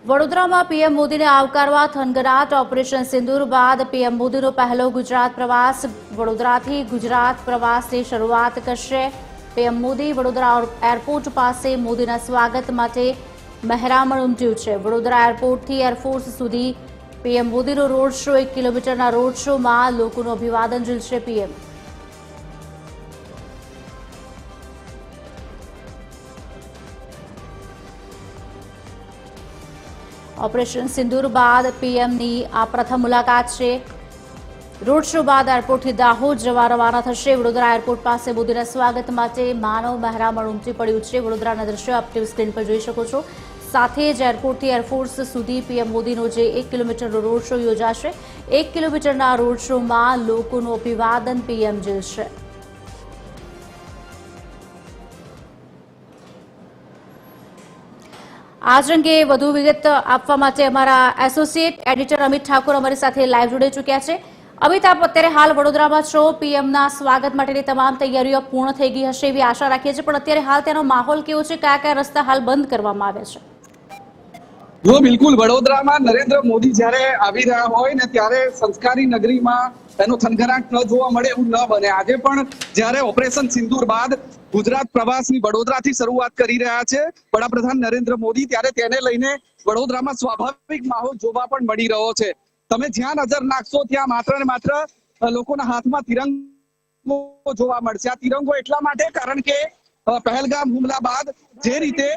વડોદરામાં પીએમ મોદીને આવકારવા થનગનાટ ઓપરેશન સિંદૂર બાદ પીએમ મોદીનો પહેલો ગુજરાત પ્રવાસ વડોદરાથી ગુજરાત પ્રવાસની શરૂઆત કરશે પીએમ મોદી વડોદરા એરપોર્ટ પાસે મોદીના સ્વાગત માટે મહેરામણ ઉમટ્યું છે વડોદરા એરપોર્ટથી એરફોર્સ સુધી પીએમ મોદીનો રોડ શો 1 કિલોમીટરના રોડ શોમાં લોકોનું અભિવાદન ઝીલશે પીએમ ऑपरेशन सिंदूर बाद पीएमनी आ प्रथम मुलाकात है रोड शो बाद एरपोर्टથી દાહોદ જવા રવાના થશે વડોદરા એરપોર્ટ પાસે મોદીના સ્વાગત માટે માનવ મહેરામણ ઉમટી પડ્યું છે વડોદરાના દ્રશ્યો આપ ટીવી સ્ક્રીન પર જોઈ શકો છો સાથે જ એરપોર્ટથી એરફોર્સ સુધી પીએમ મોદીનો જે 1 કિલોમીટરનો રોડ શો યોજાશે 1 કિલોમીટરના રોડ શોમાં લોકોનું અભિવાદન પીએમ ઝીલશે आज अंगे વધુ વિગત આપવા માટે અમારા એસોસિએટ એડિટર અમિત ઠાકોર અમારી સાથે લાઈવ જોડાઈ ચૂક્યા છે અમિત આપ અત્યારે હાલ વડોદરામાં છો પીએમના સ્વાગત માટેની તમામ તૈયારીઓ પૂર્ણ થઈ ગઈ હશે એવી આશા રાખીએ છીએ પણ અત્યારે હાલ તેનો માહોલ કેવો છે કયા કયા રસ્તા હાલ બંધ કરવામાં આવ્યા છે જો બિલકુલ વડોદરામાં નરેન્દ્ર મોદી જ્યારે આવી રહ્યા હોય ને ત્યારે સંસ્કારી નગરીમાં એનો થનગનાટ ન જોવા મળે એવું ન બને આજે પણ જ્યારે ઓપરેશન સિંદૂર બાદ ગુજરાત પ્રવાસની વડોદરાથી શરૂઆત કરી રહ્યા છે વડાપ્રધાન નરેન્દ્ર મોદી ત્યારે તેને લઈને વડોદરામાં સ્વાભાવિક માહોલ જોવા પણ મળી રહ્યો છે તમે જ્યાં નજર નાખશો ત્યાં માત્ર ને માત્ર લોકોના હાથમાં તિરંગો જોવા મળશે આ તિરંગો એટલા માટે કારણ કે પહેલગામ હુમલા બાદ જે રીતે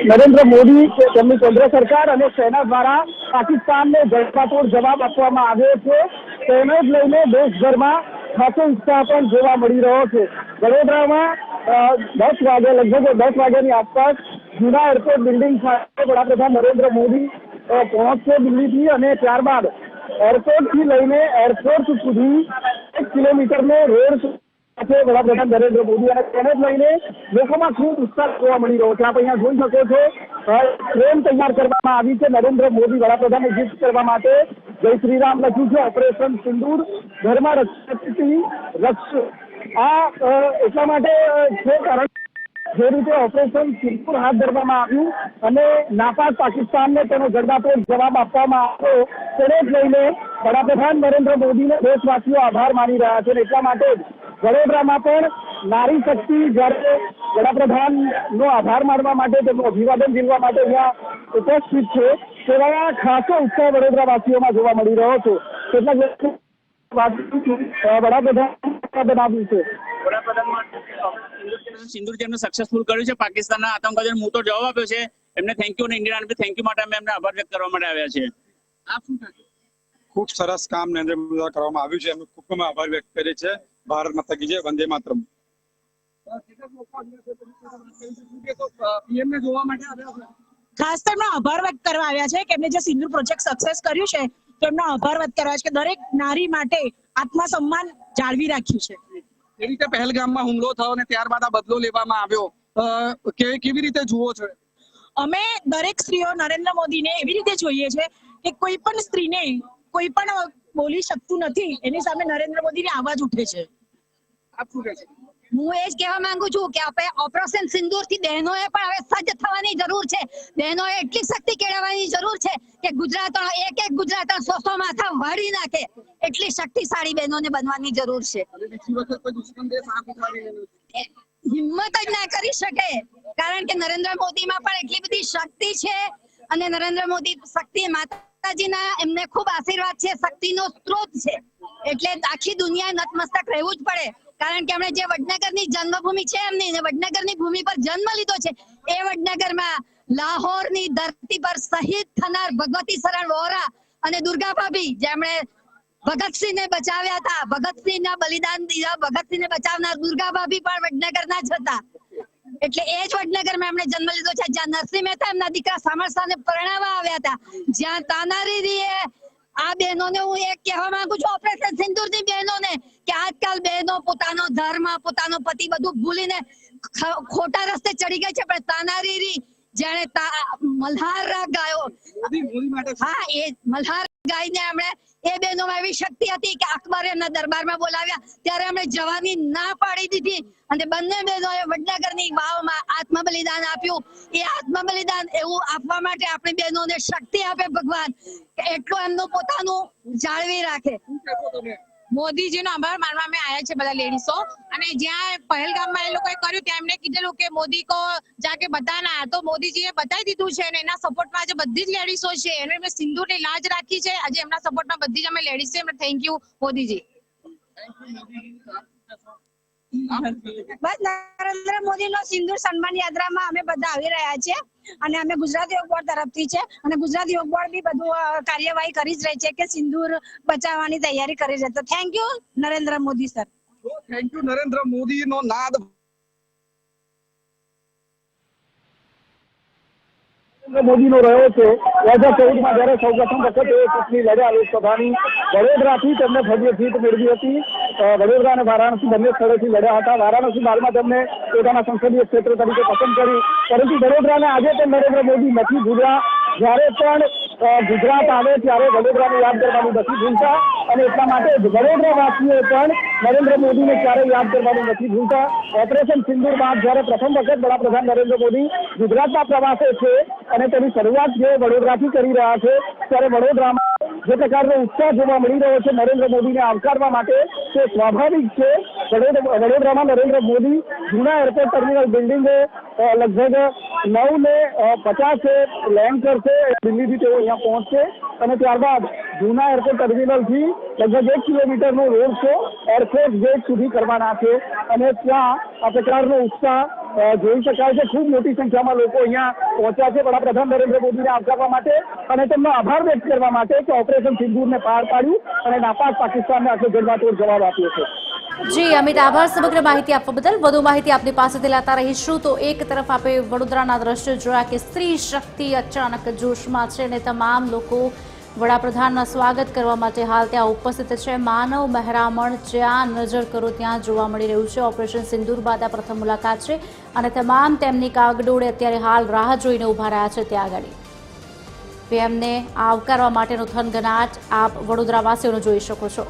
નરેન્દ્ર મોદી તેમની કેન્દ્ર સરકાર અને સેના દ્વારા પાકિસ્તાનને જડબાતોડ જવાબ આપવામાં આવ્યો છે તેને જ લઈને દેશભરમાં ખાસો ઉત્સાહ પણ જોવા મળી રહ્યો છે વડોદરામાં 10 વાગે લગભગ 10 વાગ્યાની આસપાસ જૂના એરપોર્ટ બિલ્ડિંગ ખાતે વડાપ્રધાન નરેન્દ્ર મોદી પહોંચશે દિલ્હીથી અને ત્યારબાદ એરપોર્ટથી લઈને એરપોર્ટ સુધી 1 કિલોમીટરનો રોડ સાથે વડાપ્રધાન નરેન્દ્ર મોદી અને તેને જ લઈને લોકોમાં ખૂબ ઉત્સાહ જોવા મળી રહ્યો છે આપ અહીંયા જોઈ શકો છો ટ્રેન તૈયાર કરવામાં આવી છે નરેન્દ્ર મોદી વડાપ્રધાનને ગિફ્ટ કરવા માટે જય શ્રી રામ લખ્યું છે ઓપરેશન સિંદૂર ઘરમાં રક્ષ આ એટલા માટે છે કારણ જે રીતે ઓપરેશન સિંદૂર હાથ ધરવામાં આવ્યું અને નાપાક પાકિસ્તાનને તેનો જડબાતોડ જવાબ આપવામાં આવ્યો તેને જ લઈને વડાપ્રધાન નરેન્દ્ર મોદીને દેશવાસીઓ આભાર માની રહ્યા છે એટલા માટે જ વડોદરામાં પણ નારી શક્તિ જ્યારે વડાપ્રધાનનો આભાર માનવા માટે તેમનું અભિવાદન ઝીલવા માટે અહીંયા ઉપસ્થિત છે તેવા ખાસો ઉત્સાહ વડોદરાવાસીઓમાં જોવા મળી રહ્યો છે કેટલાક વડાપ્રધાન બનાવ્યું છે સિંદૂર જેમને સક્સેસફુલ કર્યું છે પાકિસ્તાનના આતંકવાદીઓને મોટો જવાબ આપ્યો છે એમને થેન્ક યુ અને ઇન્ડિયન આર્મી થેન્ક યુ માટે અમે એમને આભાર વ્યક્ત કરવા માટે આવ્યા છે આપ શું ખૂબ સરસ કામ નરેન્દ્ર મોદી દ્વારા કરવામાં આવ્યું છે એમનો ખૂબ આભાર વ્યક્ત કરે છે ભારત માતા કી જય વંદે માતરમ ખાસ તો એમનો આભાર વ્યક્ત કરવા આવ્યા છે કે એમને જે સિંદૂર પ્રોજેક્ટ સક્સેસ કર્યું છે તો એમનો આભાર વ્યક્ત કરવા છે કે દરેક નારી માટે આત્મસન્માન જાળવી રાખ્યું છે એ રીતે પહેલગામમાં હુમલો થયો અને ત્યારબાદ આ બદલો લેવામાં આવ્યો કેવી રીતે જુઓ છો અમે દરેક સ્ત્રીઓ નરેન્દ્ર મોદીને એવી રીતે જોઈએ છે કે કોઈ પણ સ્ત્રીને કોઈ પણ બોલી શકતું નથી એની સામે નરેન્દ્ર મોદીની અવાજ ઉઠે છે આપ શું કહે છે હું એ જ કહેવા માંગુ છું કે આપણે ઓપરેશન સિંદૂરથી બહેનોએ પણ હવે સજ્જ થવાની જરૂર છે બહેનોએ એટલી શક્તિ કેળવવાની જરૂર છે કે ગુજરાતનો એક ગુજરાતનો 100 માથા વાળી નાખે એટલી શક્તિશાળી બહેનોને બનવાની જરૂર છે હિંમત જ ના કરી શકે કારણ કે નરેન્દ્ર મોદીમાં પણ એટલી બધી શક્તિ છે અને નરેન્દ્ર મોદી શક્તિ માતાજીના એમને ખૂબ આશીર્વાદ છે શક્તિનો સ્ત્રોત છે એટલે આખી દુનિયાએ નતમસ્તક રહેવું જ પડે કારણ કે એમણે જે વડનગરની જન્મભૂમિ છે એમની વડનગરની ભૂમિ પર જન્મ લીધો છે એ વડનગરમાં લાહોરની ધરતી પર શહીદ થનાર ભગવતી શરણ વોરા અને દુર્ગા ભાભી જેમણે ભગતસિંહને બચાવ્યા હતા ભગતસિંહના બલિદાન દીધા ભગતસિંહને બચાવનાર દુર્ગા ભાભી પણ વડનગરના જ હતા એટલે એ જ વડનગરમાં એમણે જન્મ લીધો છે જ્યાં નરસિંહ મહેતા એમના દીકરા સામરસાને પરણાવવા આવ્યા હતા જ્યાં તાનારીરીએ આ બહેનોને હું એક કહેવા માંગુ છું ઓપરેશન સિંદૂરની બહેનોને કે આજકાલ બહેનો પોતાનો ધર્મ પોતાનો પતિ બધું ભૂલીને ખોટા રસ્તે ચડી ગઈ છે પણ તાનારીરી જેણે મલ્હાર ગાયો, મોદી માટે હા એ મલ્હાર ગાયને એમણે એ બહેનોમાં એવી શક્તિ હતી કે અકબરે એમના દરબારમાં બોલાવ્યા ત્યારે એમણે જવાની ના પાડી દીધી અને બંને બહેનોએ વડનગરની વાવમાં આત્મબલિદાન આપ્યું. એ આત્મબલિદાન એવું આપવા માટે આપણી બહેનોને શક્તિ આપે ભગવાન કે એટલું એમનું પોતાનું જાળવી રાખે. મોદીજીનો આભાર માનવા અમે આયા છે બધા લેડીઝો, અને જ્યાં પહેલગામમાં એ લોકોએ કર્યું ત્યાં એમને કીધેલું કે મોદી કો જાકે બતાના, તો મોદીજીએ બતાવી દીધું છે અને એના સપોર્ટમાં આજે બધી જ લેડીઝો છે. એને એમને સિંદૂરની લાજ રાખી છે. આજે એમના સપોર્ટમાં બધી જ અમે લેડીઝ છે. એમને થેન્ક યુ મોદીજી. બસ નરેન્દ્ર મોદીનો સિંદૂર સન્માન યાત્રામાં અમે બધા આવી રહ્યા છીએ અને અમે ગુજરાત યોગ બોર્ડ તરફથી છે અને ગુજરાત યોગ બોર્ડ બી બધું કાર્યવાહી કરી જ રહી છે કે સિંદૂર બચાવવાની તૈયારી કરી છે. તો thank you Narendra Modi sir. Thank you Narendra મોદીનો નાદ મોદીનો રહ્યો છે. 2014માં જ્યારે સૌપ્રથમ વખત એ ચૂંટણી લડ્યા લોકસભાની, વડોદરાથી તેમને ભવ્ય જીત મેળવી હતી. વડોદરા અને વારાણસી બંને સ્થળેથી લડ્યા હતા. વારાણસી બાદમાં તેમને પોતાના સંસદીય ક્ષેત્ર તરીકે પસંદ કરી, પરંતુ વડોદરાને આજે પણ નરેન્દ્ર મોદી નથી ભૂલ્યા. જ્યારે પણ ગુજરાત આવે ત્યારે વડોદરાને યાદ કરવાનું નથી ભૂલતા અને એટલા માટે વડોદરાવાસીઓ પણ નરેન્દ્ર મોદીને ક્યારેય યાદ કરવાનું નથી ભૂલતા. ઓપરેશન સિંદૂર બાદ જ્યારે પ્રથમ વખત વડાપ્રધાન નરેન્દ્ર મોદી ગુજરાતના પ્રવાસે છે અને તેની શરૂઆત જે વડોદરાથી કરી રહ્યા છે, ત્યારે વડોદરામાં જે પ્રકારનો ઉત્સાહ જોવા મળી રહ્યો છે નરેન્દ્ર મોદીને આવકારવા માટે, તે સ્વાભાવિક છે. વડોદરામાં નરેન્દ્ર મોદી જૂના એરપોર્ટ ટર્મિનલ બિલ્ડિંગ લગભગ 9:50 લેન્ડ કરશે. દિલ્હીથી તેઓ અહીંયા પહોંચશે અને ત્યારબાદ જૂના એરપોર્ટ ટર્મિનલથી લગભગ 1 કિલોમીટરનો રોડ શો એરફોર્સ ગેટ સુધી કરવાના છે અને ત્યાં આ પ્રકારનો ઉત્સાહ જોઈ શકાય છે. ખૂબ મોટી સંખ્યામાં લોકો અહીંયા પહોંચ્યા છે વડાપ્રધાન નરેન્દ્ર મોદીને આવકારવા માટે અને તેમનો આભાર વ્યક્ત કરવા માટે કે ઓપરેશન સિંદૂરને પાર પાડ્યું અને નાપાક પાકિસ્તાનને આટલો જડબાતોડ જવાબ આપ્યો છે. જી અમિત, આભાર સમગ્ર માહિતી આપવા બદલ. વધુ માહિતી આપની પાસેથી લેતા રહીશું. તો એક તરફ આપણે વડોદરાના દ્રશ્યો જોયા કે સ્ત્રી શક્તિ અચાનક જોશમાં છે અને તમામ લોકો વડાપ્રધાનના સ્વાગત કરવા માટે હાલ ત્યાં ઉપસ્થિત છે. માનવ મહેરામણ જ્યાં નજર કરો ત્યાં જોવા મળી રહ્યું છે. ઓપરેશન સિંદૂર બાદ આ પ્રથમ મુલાકાત છે અને તમામ તેમની કાગડોળે અત્યારે હાલ રાહ જોઈને ઊભા રહ્યા છે ત્યાં આગળ. પીએમને આવકારવા માટેનો થનગનાટ આપ વડોદરાવાસીઓનો જોઈ શકો છો.